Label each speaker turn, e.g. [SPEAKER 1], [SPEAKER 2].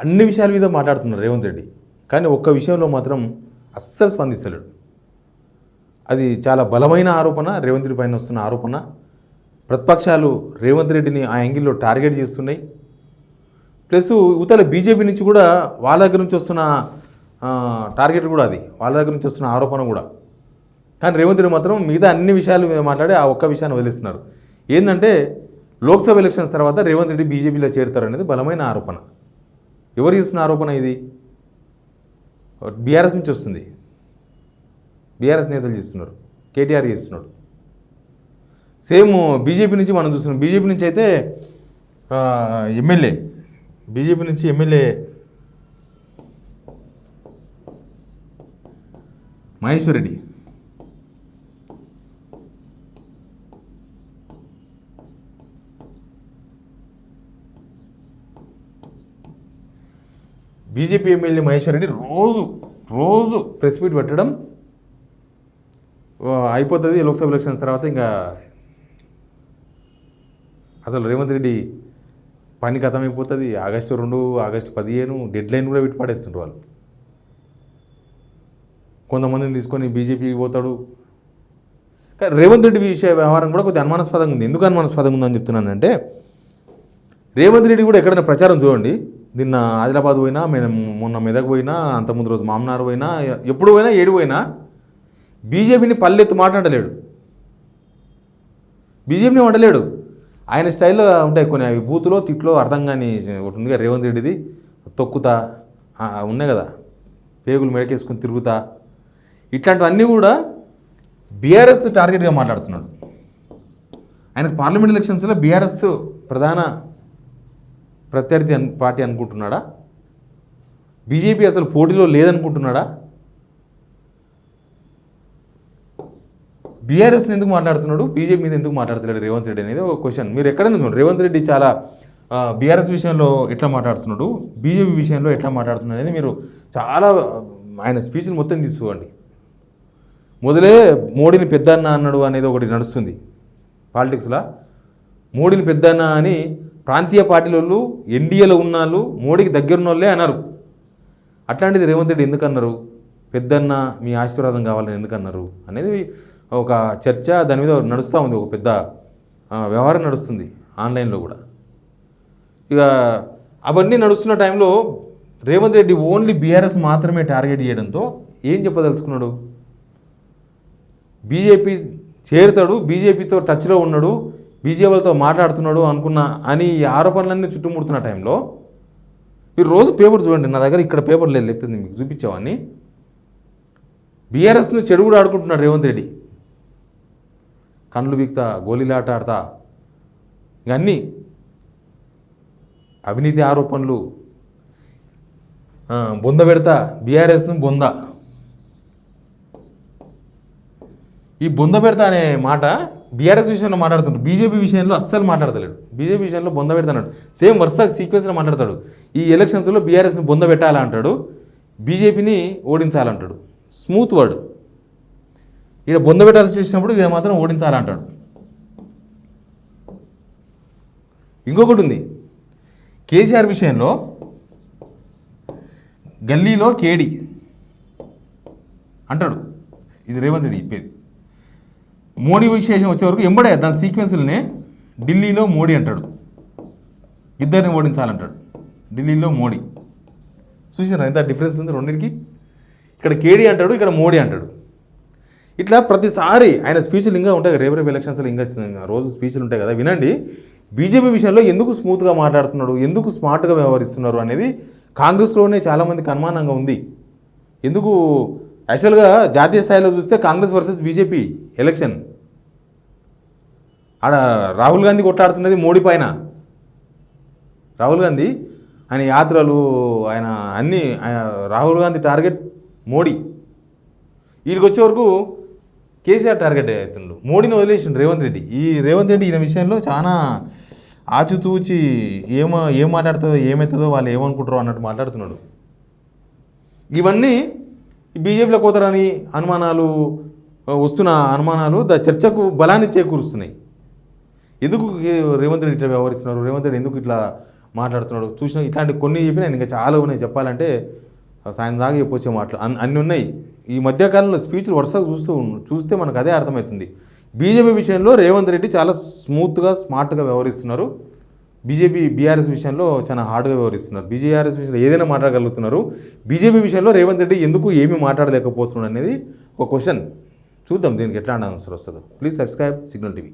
[SPEAKER 1] అన్ని విషయాల మీద మాట్లాడుతున్నారు రేవంత్ రెడ్డి. కానీ ఒక్క విషయంలో మాత్రం అస్సలు స్పందిస్తలేడు. అది చాలా బలమైన ఆరోపణ, రేవంత్ రెడ్డి పైన వస్తున్న ఆరోపణ. ప్రతిపక్షాలు రేవంత్ రెడ్డిని ఆ యాంగిల్లో టార్గెట్ చేస్తున్నాయి. ప్లస్ ఇవతల బీజేపీ నుంచి కూడా వాళ్ళ దగ్గర నుంచి వస్తున్న టార్గెట్ కూడా అది, వాళ్ళ దగ్గర నుంచి వస్తున్న ఆరోపణ కూడా. కానీ రేవంత్ రెడ్డి మాత్రం మిగతా అన్ని విషయాలు మాట్లాడి ఆ ఒక్క విషయాన్ని వదిలేస్తున్నారు. ఏంటంటే లోక్సభ ఎలక్షన్స్ తర్వాత రేవంత్ రెడ్డి బీజేపీలో చేరుతారనేది బలమైన ఆరోపణ. ఎవరు చేస్తున్న ఆరోపణ ఇది? బీఆర్ఎస్ నుంచి వస్తుంది. బీఆర్ఎస్ నేతలు చేస్తున్నారు, కేటీఆర్ చేస్తున్నాడు. సేమ్ బీజేపీ నుంచి మనం చూస్తున్నాం. బీజేపీ నుంచి అయితే ఎమ్మెల్యే, బీజేపీ నుంచి MLA Maheshwar Reddy, BJP MLA Maheshwar Reddy రోజు ప్రెస్ మీట్ పెట్టడం అయిపోతుంది. లోక్సభ ఎలక్షన్స్ తర్వాత ఇంకా అసలు రేవంత్ రెడ్డి పని ఖతమైపోతుంది. ఆగస్టు 2, ఆగస్టు 15 డెడ్ లైన్ కూడా పెట్టి పడేస్తుంటారు వాళ్ళు. కొంతమందిని తీసుకొని బీజేపీకి పోతాడు. కానీ రేవంత్ రెడ్డి వ్యవహారం కూడా కొద్దిగా అనుమానాస్పదంగా ఉంది. ఎందుకు అనుమానాస్పదంగా ఉందని చెప్తున్నానంటే, రేవంత్ రెడ్డి కూడా ఎక్కడైనా ప్రచారం చూడండి, నిన్న ఆదిలాబాద్ పోయినా, మొన్న మెదక్ పోయినా, అంతకుముందు రోజు మామనార్ పోయినా, ఎప్పుడు పోయినా ఏడు పోయినా బీజేపీని పల్లెత్తు మాట్లాడలేడు, బీజేపీని వండలేడు. ఆయన స్టైల్లో ఉంటాయి కొన్ని, అవి బూతులో తిట్లో అర్థం కానీ ఒకటి ఉందిగా రేవంత్ రెడ్డిది, తొక్కుతా ఉన్నాయి కదా, పేగులు మెడకేసుకుని తిరుగుతా, ఇట్లాంటివన్నీ కూడా బీఆర్ఎస్ టార్గెట్గా మాట్లాడుతున్నాడు. ఆయనకు పార్లమెంట్ ఎలక్షన్స్లో బీఆర్ఎస్ ప్రధాన ప్రత్యర్థి పార్టీ అనుకుంటున్నాడా? బీజేపీ అసలు పోటీలో లేదనుకుంటున్నాడా? బీఆర్ఎస్ని ఎందుకు మాట్లాడుతున్నాడు, బీజేపీ మీద ఎందుకు మాట్లాడుతున్నాడు రేవంత్ రెడ్డి అనేది ఒక క్వశ్చన్. మీరు ఎక్కడైనా చూడండి, రేవంత్ రెడ్డి చాలా బీఆర్ఎస్ విషయంలో ఎట్లా మాట్లాడుతున్నాడు, బీజేపీ విషయంలో ఎట్లా మాట్లాడుతున్నాడు అనేది మీరు చాలా ఆయన స్పీచ్లు మొత్తం తీసుకోండి. మొదలే మోడీని పెద్దన్న అన్నాడు అనేది ఒకటి నడుస్తుంది పాలిటిక్స్లో. మోడీని పెద్దన్న అని ప్రాంతీయ పార్టీలు, ఎన్డీఏలో ఉన్నాళ్ళు, మోడీకి దగ్గరున్న వాళ్ళే అన్నారు. అట్లాంటిది రేవంత్ రెడ్డి ఎందుకు అన్నారు? పెద్దన్న మీ ఆశీర్వాదం కావాలని ఎందుకు అన్నారు అనేది ఒక చర్చ దాని మీద నడుస్తూ ఉంది. ఒక పెద్ద వ్యవహారం నడుస్తుంది ఆన్లైన్లో కూడా. ఇక అవన్నీ నడుస్తున్న టైంలో రేవంత్ రెడ్డి ఓన్లీ బీఆర్ఎస్ మాత్రమే టార్గెట్ చేయడంతో ఏం చెప్పదలుచుకున్నాడు? బీజేపీ చేరుతాడు, బీజేపీతో టచ్లో ఉన్నాడు, బీజేపీలతో మాట్లాడుతున్నాడు అనుకున్న అని ఈ ఆరోపణలన్నీ చుట్టుముడుతున్న టైంలో మీరు రోజు పేపర్ చూడండి. నా దగ్గర ఇక్కడ పేపర్ లేదు, లేకపోతే మీకు చూపించావని. బీఆర్ఎస్ను చెడు కూడా ఆడుకుంటున్నాడు రేవంత్ రెడ్డి. కండ్లు బిక్తా, గోళీలాట ఆడతా, ఇవన్నీ అవినీతి ఆరోపణలు, బొంద పెడతా, బీఆర్ఎస్ను బొంద. ఈ బొంద పెడతా అనే మాట బీఆర్ఎస్ విషయంలో మాట్లాడుతున్నాడు, బీజేపీ విషయంలో అస్సలు మాట్లాడతలేడు. బీజేపీ విషయంలో బొంద పెడతాడు, సేమ్ వరుస సీక్వెన్స్లో మాట్లాడతాడు. ఈ ఎలక్షన్స్లో బీఆర్ఎస్ని బొంద పెట్టాలంటాడు, బీజేపీని ఓడించాలంటాడు. Smooth word. ఇక్కడ బొంద పెట్టాల్సి చేసినప్పుడు ఇక్కడ మాత్రం ఓడించాలంటాడు. ఇంకొకటి ఉంది, కేసీఆర్ విషయంలో గల్లీలో కేడి అంటాడు. ఇది రేవంత్ రెడ్డి చెప్పేది. మోడీ విశేషం వచ్చే వరకు ఎంబడే దాని సీక్వెన్స్లనే ఢిల్లీలో మోడీ అంటాడు, ఇద్దరిని ఓడించాలంటాడు. ఢిల్లీలో మోడీ. చూసారా ఎంత డిఫరెన్స్ ఉంది రెండింటికి? ఇక్కడ కేడీ అంటాడు, ఇక్కడ మోడీ అంటాడు. ఇట్లా ప్రతిసారి ఆయన స్పీచ్లు ఇంకా ఉంటాయి. రేపు ఎలక్షన్స్లో ఇంకా రోజు స్పీచ్లు ఉంటాయి కదా, వినండి. బీజేపీ విషయంలో ఎందుకు స్మూత్గా మాట్లాడుతున్నాడు, ఎందుకు స్మార్ట్గా వ్యవహరిస్తున్నారు అనేది కాంగ్రెస్లోనే చాలామందికి అనుమానంగా ఉంది. ఎందుకు యాక్చువల్గా జాతీయ స్థాయిలో చూస్తే కాంగ్రెస్ వర్సెస్ బీజేపీ ఎలక్షన్. ఆడ రాహుల్ గాంధీ కొట్లాడుతున్నది మోడీ పైన. రాహుల్ గాంధీ ఆయన యాత్రలు, ఆయన అన్నీ, రాహుల్ గాంధీ టార్గెట్ మోడీ. వీళ్ళకి వచ్చే వరకు కేసీఆర్ టార్గెట్ అవుతుండ్రు. మోడీని వదిలేసిండు రేవంత్ రెడ్డి. ఈ రేవంత్ రెడ్డి ఈయన విషయంలో చాలా ఆచితూచి ఏం మాట్లాడుతుందో, ఏమవుతుందో, వాళ్ళు ఏమనుకుంటారో అన్నట్టు మాట్లాడుతున్నాడు. ఇవన్నీ బీజేపీలో కోతరని అనుమానాలు వస్తున్న అనుమానాలు చర్చకు బలాన్ని చేకూరుస్తున్నాయి. ఎందుకు రేవంత్ రెడ్డి ఇట్లా వ్యవహరిస్తున్నారు, రేవంత్ రెడ్డి ఎందుకు ఇట్లా మాట్లాడుతున్నాడు. చూసిన ఇట్లాంటి కొన్ని చెప్పిన నేను ఇంకా చాలా ఉన్నాయి చెప్పాలంటే సాయం దాకా చెప్పొచ్చే మాటలు అన్నీ ఉన్నాయి. ఈ మధ్యకాలంలో స్పీచ్లు వరుసగా చూస్తే మనకు అదే అర్థమవుతుంది. బీజేపీ విషయంలో రేవంత్ రెడ్డి చాలా స్మూత్గా స్మార్ట్గా వ్యవహరిస్తున్నారు. బీఆర్ఎస్ విషయంలో చాలా హార్డ్గా వ్యవహరిస్తున్నారు. బీఆర్ఎస్ విషయంలో ఏదైనా మాట్లాడగలుగుతున్నారు. బీజేపీ విషయంలో రేవంత్ రెడ్డి ఎందుకు ఏమీ మాట్లాడలేకపోతున్నాడు అనేది ఒక క్వశ్చన్. చూద్దాం దీనికి ఎట్లా ఆన్సర్ వస్తుందో. Please subscribe signal TV.